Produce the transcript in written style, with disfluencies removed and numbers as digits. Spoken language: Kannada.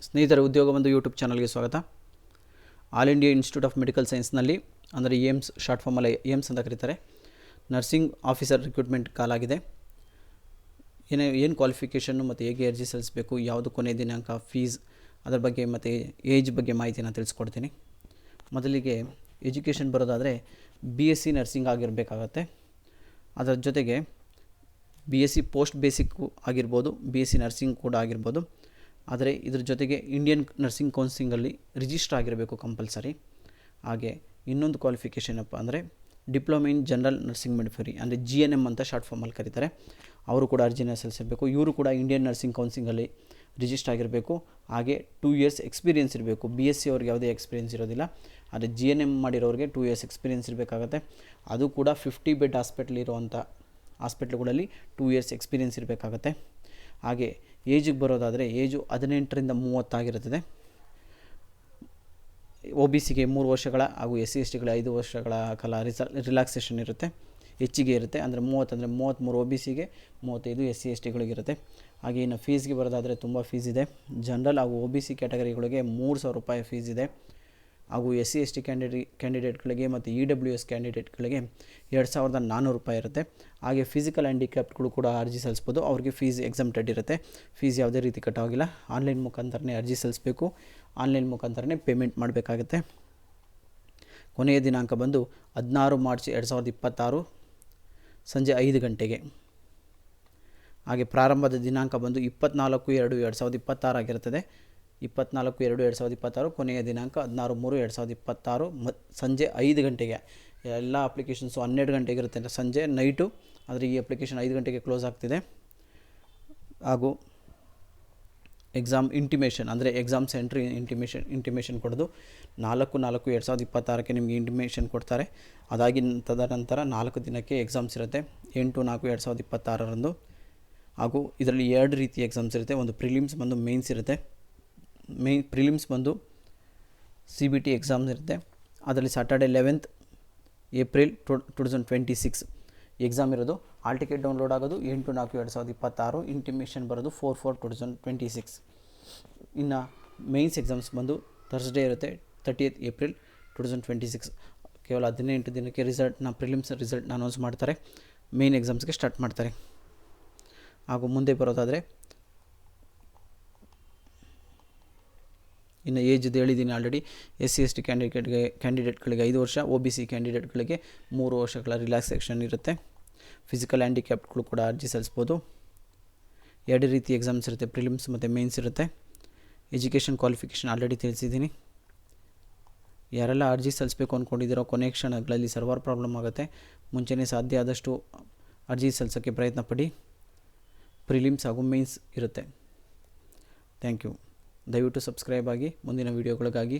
ಸ್ನೇಹಿತರೆ, ಉದ್ಯೋಗ ಬಂಧು ಯೂಟ್ಯೂಬ್ ಚಾನಲ್ಗೆ ಸ್ವಾಗತ. All India Institute of Medical ಸೈನ್ಸ್ನಲ್ಲಿ ಅಂದರೆ ಏಮ್ಸ್, ಶಾರ್ಟ್ ಫಾರ್ಮಲ್ಲಿ ಏಮ್ಸ್ ಅಂತ ಕರೀತಾರೆ, ನರ್ಸಿಂಗ್ ಆಫೀಸರ್ ರಿಕ್ರೂಟ್ಮೆಂಟ್ ಕಾಲಾಗಿದೆ. ಏನು ಕ್ವಾಲಿಫಿಕೇಷನ್ನು ಮತ್ತು ಹೇಗೆ ಅರ್ಜಿ ಸಲ್ಲಿಸಬೇಕು, ಯಾವುದು ಕೊನೆಯ ದಿನಾಂಕ, ಫೀಸ್, ಅದರ ಬಗ್ಗೆ ಮತ್ತು ಏಜ್ ಬಗ್ಗೆ ಮಾಹಿತಿನ ತಿಳಿಸ್ಕೊಡ್ತೀನಿ. ಮೊದಲಿಗೆ ಎಜುಕೇಷನ್ ಬರೋದಾದರೆ BSc ನರ್ಸಿಂಗ್ ಆಗಿರಬೇಕಾಗತ್ತೆ. ಅದರ ಜೊತೆಗೆ BSc ಪೋಸ್ಟ್ ಬೇಸಿಕ್ಕು ಆಗಿರ್ಬೋದು, BSc ನರ್ಸಿಂಗ್ ಕೂಡ ಆಗಿರ್ಬೋದು. ಆದರೆ ಇದ್ರ ಜೊತೆಗೆ ಇಂಡಿಯನ್ ನರ್ಸಿಂಗ್ ಕೌನ್ಸಿಲಿಂಗಲ್ಲಿ ರಿಜಿಸ್ಟರ್ ಆಗಿರಬೇಕು ಕಂಪಲ್ಸರಿ. ಹಾಗೆ ಇನ್ನೊಂದು ಕ್ವಾಲಿಫಿಕೇಷನ್ ಏನಪ್ಪ ಅಂದರೆ ಡಿಪ್ಲೊಮಾ ಇನ್ ಜನರಲ್ ನರ್ಸಿಂಗ್ ಮಿಡ್ಫರಿ ಅಂದರೆ GNM ಅಂತ ಶಾರ್ಟ್ ಫಾರ್ಮಲ್ಲಿ ಕರೀತಾರೆ. ಅವರು ಕೂಡ ಅರ್ಜಿನ ಸಲ್ಲಿಸಬೇಕು. ಇವರು ಕೂಡ ಇಂಡಿಯನ್ ನರ್ಸಿಂಗ್ ಕೌನ್ಸಿಲಿಂಗಲ್ಲಿ ರಿಜಿಸ್ಟರ್ ಆಗಿರಬೇಕು. ಹಾಗೆ 2 ಇಯರ್ಸ್ ಎಕ್ಸ್ಪೀರಿಯೆನ್ಸ್ ಇರಬೇಕು. BSc ಅವ್ರಿಗೆ ಯಾವುದೇ ಎಕ್ಸ್ಪೀರಿಯೆನ್ಸ್ ಇರೋದಿಲ್ಲ. ಆದರೆ GNM ಮಾಡಿರೋರಿಗೆ 2 ಇಯರ್ಸ್ ಎಕ್ಸ್ಪೀರಿಯೆನ್ಸ್ ಇರಬೇಕಾಗತ್ತೆ. ಅದು ಕೂಡ 50 ಬೆಡ್ ಹಾಸ್ಪಿಟ್ಲ್ ಇರುವಂಥ ಹಾಸ್ಪಿಟ್ಲ್ಗಳಲ್ಲಿ 2 ಇಯರ್ಸ್ ಎಕ್ಸ್ಪೀರಿಯೆನ್ಸ್ ಇರಬೇಕಾಗತ್ತೆ. ಹಾಗೆ ಏಜಿಗೆ ಬರೋದಾದರೆ ಏಜು 18ರಿಂದ 30 ಆಗಿರುತ್ತದೆ. OBCಗೆ 3 ವರ್ಷಗಳ ಹಾಗೂ SC STಗಳ 5 ವರ್ಷಗಳ ಕಾಲ ರಿಲ್ಯಾಕ್ಸೇಷನ್ ಇರುತ್ತೆ, ಹೆಚ್ಚಿಗೆ ಇರುತ್ತೆ. ಅಂದರೆ 30 ಅಂದರೆ 33 OBCಗೆ, 35 SC STಗಳಿಗಿರುತ್ತೆ. ಹಾಗೆ ಇನ್ನು ಫೀಸ್ಗೆ ಬರೋದಾದರೆ ತುಂಬ ಫೀಸ್ ಇದೆ. ಜನರಲ್ ಹಾಗೂ OBC ಕ್ಯಾಟಗರಿಗಳಿಗೆ 3,000 ರೂಪಾಯಿ ಫೀಸ್ ಇದೆ. ಹಾಗೂ SC ST ಕ್ಯಾಂಡಿಡೇಟ್ಗಳಿಗೆ ಮತ್ತು EWS ಕ್ಯಾಂಡಿಡೇಟ್ಗಳಿಗೆ 2,400 ರೂಪಾಯಿ ಇರುತ್ತೆ. ಹಾಗೆ ಫಿಸಿಕಲ್ ಹ್ಯಾಂಡಿಕ್ಯಾಪ್ಟ್ಗಳು ಕೂಡ ಅರ್ಜಿ ಸಲ್ಲಿಸ್ಬೋದು. ಅವ್ರಿಗೆ ಫೀಸ್ ಎಕ್ಸಮ್ಟೆಡ್ ಇರುತ್ತೆ. ಫೀಸ್ ಯಾವುದೇ ರೀತಿ ಕಟ್ಟಾಗಿಲ್ಲ. ಆನ್ಲೈನ್ ಮುಖಾಂತರನೇ ಅರ್ಜಿ ಸಲ್ಲಿಸಬೇಕು. ಆನ್ಲೈನ್ ಮುಖಾಂತರನೇ ಪೇಮೆಂಟ್ ಮಾಡಬೇಕಾಗತ್ತೆ. ಕೊನೆಯ ದಿನಾಂಕ ಬಂದು 16 ಮಾರ್ಚ್ 2026 ಸಂಜೆ 5 ಗಂಟೆಗೆ. ಹಾಗೆ ಪ್ರಾರಂಭದ ದಿನಾಂಕ ಬಂದು 24/2/2026 ಆಗಿರುತ್ತದೆ. 24/2/2026. ಕೊನೆಯ ದಿನಾಂಕ 16/3/2026 ಸಂಜೆ 5 ಗಂಟೆಗೆ. ಎಲ್ಲ ಅಪ್ಲಿಕೇಶನ್ಸು 12 ಗಂಟೆಗೆ ಇರುತ್ತೆ ಸಂಜೆ ನೈಟು. ಆದರೆ ಈ ಅಪ್ಲಿಕೇಶನ್ 5 ಗಂಟೆಗೆ ಕ್ಲೋಸ್ ಆಗ್ತಿದೆ. ಹಾಗೂ ಎಕ್ಸಾಮ್ ಇಂಟಿಮೇಷನ್ ಅಂದರೆ ಎಕ್ಸಾಮ್ ಸೆಂಟ್ರ್ ಇಂಟಿಮೇಷನ್ ಕೊಡೋದು 4/4/2026 ನಿಮಗೆ ಇಂಟಿಮೇಷನ್ ಕೊಡ್ತಾರೆ. ತದನಂತರ 4 ದಿನಕ್ಕೆ ಎಕ್ಸಾಮ್ಸ್ ಇರುತ್ತೆ. 8/4/2026 ಹಾಗೂ ಇದರಲ್ಲಿ 2 ರೀತಿಯ ಎಕ್ಸಾಮ್ಸ್ ಇರುತ್ತೆ. ಒಂದು ಪ್ರಿಲಿಮ್ಸ್ ಬಂದು ಮೇನ್ಸ್ ಇರುತ್ತೆ. ಪ್ರಿಲಿಮ್ಸ್ ಬಂದು CBT ಎಕ್ಸಾಮ್ಸ್ ಇರುತ್ತೆ. ಅದರಲ್ಲಿ ಸಾಟರ್ಡೆ 11th ಏಪ್ರಿಲ್ 2026 ಎಕ್ಸಾಮ್ ಇರೋದು. ಹಾಲ್ ಟಿಕೆಟ್ ಡೌನ್ಲೋಡ್ ಆಗೋದು 8/4/2026. ಇಂಟಿಮೇಷನ್ ಬರೋದು 4/4/2026. ಇನ್ನು ಮೇನ್ಸ್ ಎಕ್ಸಾಮ್ಸ್ ಬಂದು ಥರ್ಸ್ಡೇ ಇರುತ್ತೆ, 30th ಏಪ್ರಿಲ್ 2026. ಕೇವಲ 18 ದಿನಕ್ಕೆ ಪ್ರಿಲಿಮ್ಸ್ ರಿಸಲ್ಟ್ನ ಅನೌನ್ಸ್ ಮಾಡ್ತಾರೆ. ಮೇನ್ ಎಕ್ಸಾಮ್ಸ್ಗೆ ಸ್ಟಾರ್ಟ್ ಮಾಡ್ತಾರೆ. ಹಾಗೂ ಮುಂದೆ ಬರೋದಾದರೆ ಇನ್ನು ಏಜ್ದು ಹೇಳಿದ್ದೀನಿ ಆಲ್ರೆಡಿ. SC ST ಕ್ಯಾಂಡಿಡೇಟ್ಗಳಿಗೆ 5 ವರ್ಷ, OBC ಕ್ಯಾಂಡಿಡೇಟ್ಗಳಿಗೆ 3 ವರ್ಷಗಳ ರಿಲ್ಯಾಕ್ಸೇಷನ್ ಇರುತ್ತೆ. ಫಿಸಿಕಲ್ ಹ್ಯಾಂಡಿಕ್ಯಾಪ್ಟ್ಗಳು ಕೂಡ ಅರ್ಜಿ ಸಲ್ಲಿಸ್ಬೋದು. 2 ರೀತಿ ಎಕ್ಸಾಮ್ಸ್ ಇರುತ್ತೆ, ಪ್ರಿಲಿಮ್ಸ್ ಮತ್ತು ಮೇನ್ಸ್ ಇರುತ್ತೆ. ಎಜುಕೇಷನ್ ಕ್ವಾಲಿಫಿಕೇಷನ್ ಆಲ್ರೆಡಿ ತಿಳಿಸಿದ್ದೀನಿ. ಯಾರೆಲ್ಲ ಅರ್ಜಿ ಸಲ್ಲಿಸಬೇಕು ಅಂದ್ಕೊಂಡಿದ್ದೀರೋ ಕೊನೆಯ ಕ್ಷಣಗಳಲ್ಲಿ ಸರ್ವರ್ ಪ್ರಾಬ್ಲಮ್ ಆಗುತ್ತೆ. ಮುಂಚೆನೇ ಸಾಧ್ಯ ಆದಷ್ಟು ಅರ್ಜಿ ಸಲ್ಲಿಸೋಕ್ಕೆ ಪ್ರಯತ್ನ ಪಡಿ. ಪ್ರಿಲಿಮ್ಸ್ ಹಾಗೂ ಮೇನ್ಸ್ ಇರುತ್ತೆ. Thank you. ದಯವಿಟ್ಟು ಸಬ್ಸ್ಕ್ರೈಬ್ ಆಗಿ ಮುಂದಿನ ವೀಡಿಯೋಗಳಿಗಾಗಿ.